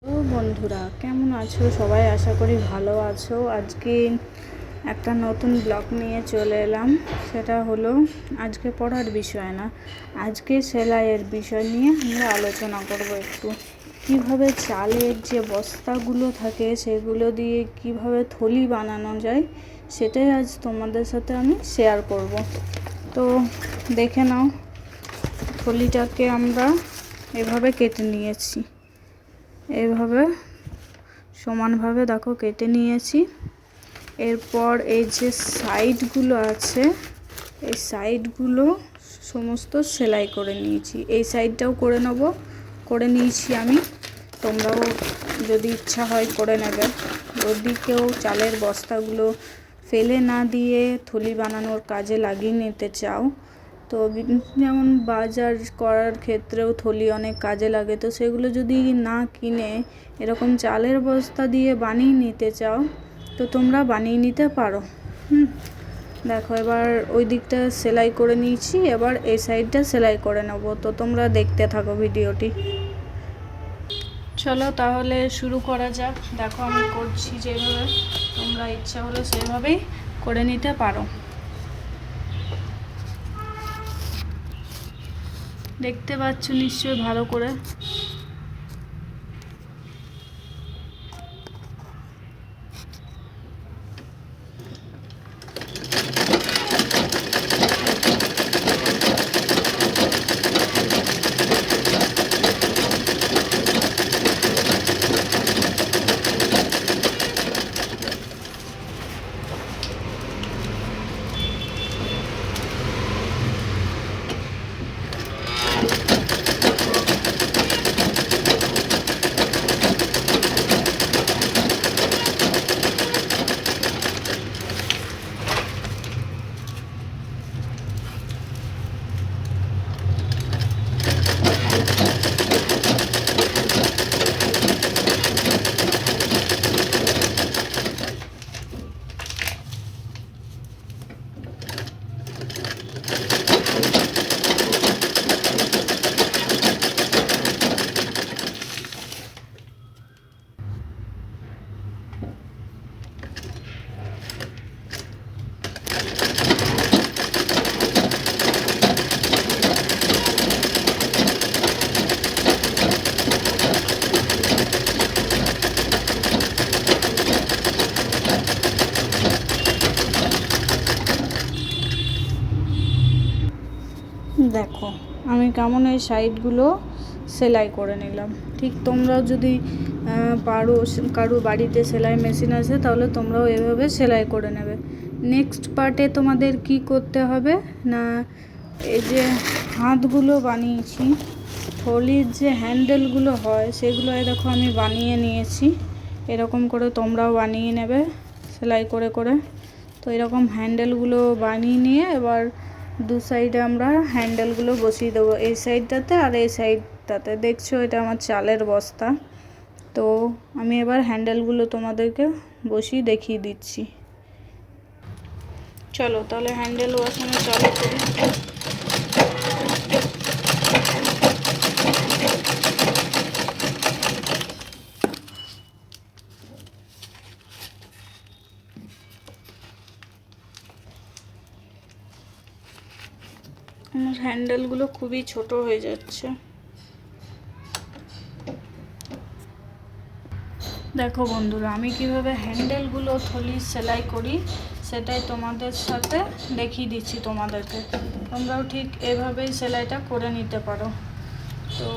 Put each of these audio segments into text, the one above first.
ও বন্ধুরা, কেমন আছো সবাই? আশা করি ভালো আছো। আজকে একটা নতুন ব্লগ নিয়ে চলে এলাম। সেটা হলো আজকে পড়ার বিষয় না, আজকে সেলাইয়ের বিষয় নিয়ে আমরা আলোচনা করব। একটু কিভাবে চালের যে বস্তাগুলো থাকে সেগুলো দিয়ে কিভাবে থলি বানানো যায় সেটাই আজ তোমাদের সাথে আমি শেয়ার করব। তো দেখে নাও, থলিটাকে আমরা এভাবে কেটে নিয়েছি, এইভাবে সমানভাবে দেখো কেটে নিয়েছি। এরপর এই যে সাইডগুলো আছে, এই সাইডগুলো সমস্ত সেলাই করে নিয়েছি। এই সাইডটাও করে নিয়েছি আমি। তোমরাও যদি ইচ্ছা হয় করে নেবে। যদি কেউ চালের বস্তাগুলো ফেলে না দিয়ে থলি বানানোর কাজে লাগিয়ে নিতে চাও, তো যেমন বাজার করার ক্ষেত্রেও থলি অনেক কাজে লাগে, তো সেগুলো যদি না কিনে এরকম চালের বস্তা দিয়ে বানিয়ে নিতে চাও তো তোমরা বানিয়ে নিতে পারো। দেখো, এবার ওই দিকটা সেলাই করে নিয়েছি, এবার এই সাইডটা সেলাই করে নেব। তো তোমরা দেখতে থাকো ভিডিওটি। চলো তাহলে শুরু করা যাক। দেখো আমি করছি যেভাবে, তোমরা ইচ্ছা হলে সেভাবেই করে নিতে পারো। দেখতে পাচ্ছ নিশ্চয়ই ভালো করে। দেখো আমি কেমন এই সাইডগুলো সেলাই করে নিলাম। ঠিক তোমরাও যদি পারো, কারো বাড়িতে সেলাই মেশিন আছে, তাহলে তোমরাও এভাবে সেলাই করে নেবে। নেক্সট পার্টে তোমাদের কি করতে হবে না, এই যে হাতগুলো বানিয়েছি, থলির যে হ্যান্ডেলগুলো হয় সেগুলো দেখো আমি বানিয়ে নিয়েছি। এরকম করে তোমরাও বানিয়ে নেবে সেলাই করে করে। তো এরকম হ্যান্ডেলগুলো বানিয়ে নিয়ে এবার দু সাইডে আমরা হ্যান্ডেলগুলো বসিয়ে দেবো, এই সাইডটাতে আর এই সাইডটাতে। দেখছো এটা আমার চালের বস্তা। তো আমি এবার হ্যান্ডেলগুলো তোমাদেরকে বসিয়ে দেখিয়ে দিচ্ছি। চলো তাহলে হ্যান্ডেল বসানো চালু করি। আমার হ্যান্ডেলগুলো খুবই ছোট হয়ে যাচ্ছে। দেখো বন্ধুরা, আমি কিভাবে হ্যান্ডেলগুলো থলি সেলাই করি সেটাই তোমাদের সাথে দেখিয়ে দিচ্ছি তোমাদেরকে। তোমরাও ঠিক এভাবেই সেলাইটা করে নিতে পারো। তো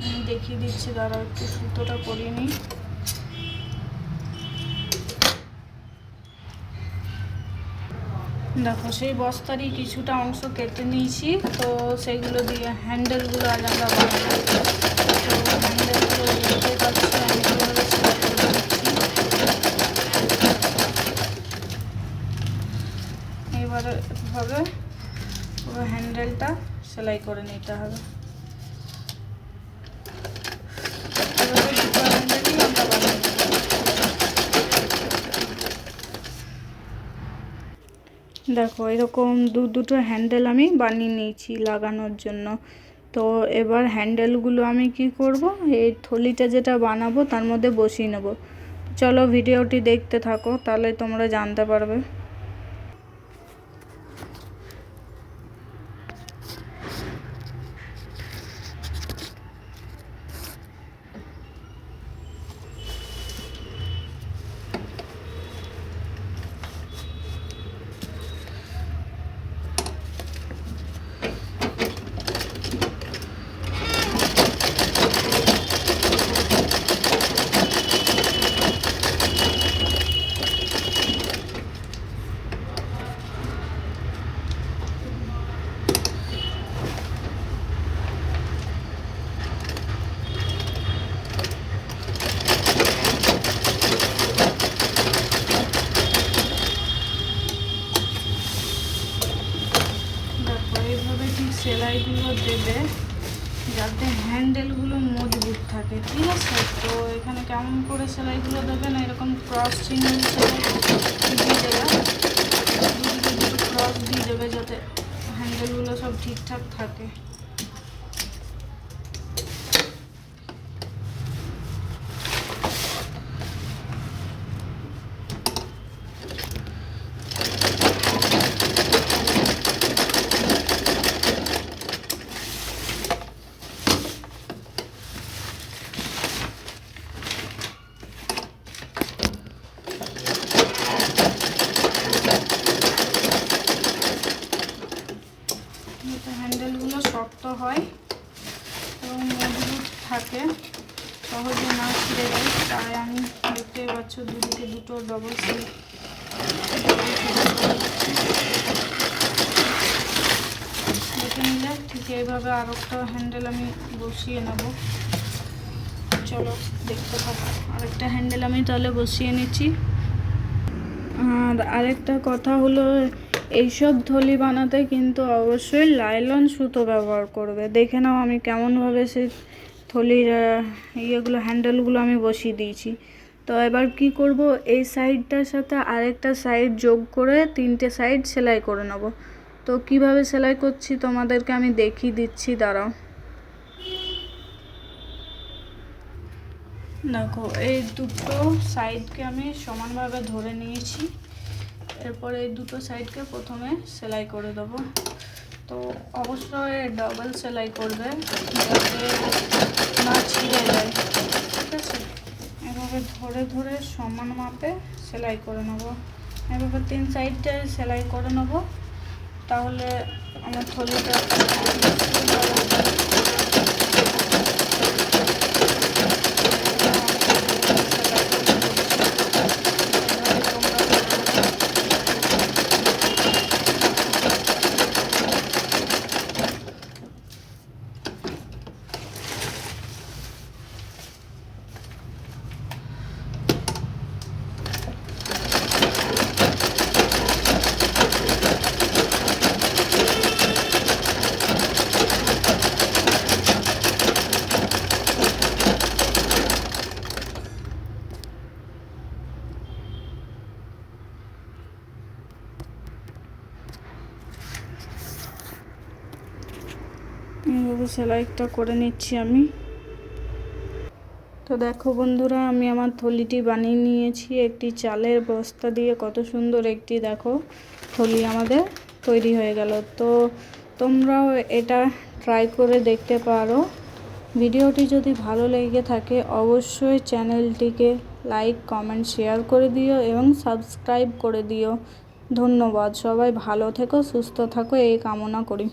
আমি দেখিয়ে দিচ্ছি, দাঁড়াও একটু সুতোটা করিয়ে নিই। দেখো সেই বস্তারই কিছুটা অংশ কেটে নিয়েছি, তো সেইগুলো দিয়ে হ্যান্ডেলগুলো আজ আমরা বানাবো। তো হ্যান্ডেলগুলো দেখতে পাচ্ছি আমি কীভাবে সেলাই করে দিচ্ছি। এবারে এভাবে পুরো হ্যান্ডেলটা সেলাই করে নিতে হবে। এভাবে দুটো হ্যান্ডেলই আমরা বানিয়ে নেব। দেখো এরকম দুটো হ্যান্ডেল আমি বানিয়ে নিয়েছি লাগানোর জন্য। তো তো এবার হ্যান্ডেলগুলো আমি কি করব, এই থলিটা যেটা বানাবো তার মধ্যে বসিয়ে নেব। চলো ভিডিওটি দেখতে থাকো, তাহলে তোমরা জানতে পারবে। সেলাইগুলো দেবে যাতে হ্যান্ডেলগুলো মজবুত থাকে, ঠিক আছে? তো এখানে কেমন করে সেলাইগুলো দেবে না, এরকম ক্রস চিহ্ন সেলাই দিয়ে দেবে, ক্রস দিয়ে দেবে যাতে হ্যান্ডেলগুলো সব ঠিকঠাক থাকে। হ্যান্ডেলগুলো শক্ত হয় এবং মজবুত থাকে, সহজে না ছিঁড়ে যায়। তাই আমি দেখতে পাচ্ছ দুদিকে দুটো ডবল সিল দেখে নিলে ঠিক এইভাবে আর একটা হ্যান্ডেল আমি বসিয়ে নেব। চলো দেখতে থাকো, আরেকটা হ্যান্ডেল আমি তাহলে বসিয়ে নিচ্ছি। আর আরেকটা কথা হলো, এইসব থলি বানাতে কিন্তু অবশ্যই লাইলন সুতো ব্যবহার করবে। দেখে নাও আমি কেমনভাবে সেই থলির ইয়েগুলো হ্যান্ডেলগুলো আমি বসিয়ে দিয়েছি। তো এবার কি করব, এই সাইডটার সাথে আরেকটা সাইড যোগ করে 3টে সাইড সেলাই করে নেব। তো কিভাবে সেলাই করছি তোমাদেরকে আমি দেখিয়ে দিচ্ছি, দাঁড়াও। দেখো, এই দুটো সাইডকে আমি সমানভাবে ধরে নিয়েছি। এরপরে এই দুটো সাইডকে প্রথমে সেলাই করে দেবো। তো অবশ্যই ডবল সেলাই করবে যাতে না ছিঁড়ে যায়, ঠিক আছে? এভাবে ধরে ধরে সমান মাপে সেলাই করে নেব। এভাবে 3 সাইডে সেলাই করে নেব, তাহলে আমার থলিটা এইভাবে সেলাইটা করে নিচ্ছি আমি। তো দেখো বন্ধুরা, আমি আমার থলিটি বানিয়ে নিয়েছি একটি চালের বস্তা দিয়ে। কত সুন্দর একটি দেখো থলি আমাদের তৈরি হয়ে গেল। তো তোমরাও এটা ট্রাই করে দেখতে পারো। ভিডিওটি যদি ভালো লেগে থাকে অবশ্যই চ্যানেলটিকে লাইক, কমেন্ট, শেয়ার করে দিও এবং সাবস্ক্রাইব করে দিও। ধন্যবাদ। সবাই ভালো থেকো, সুস্থ থাকো এই কামনা করি।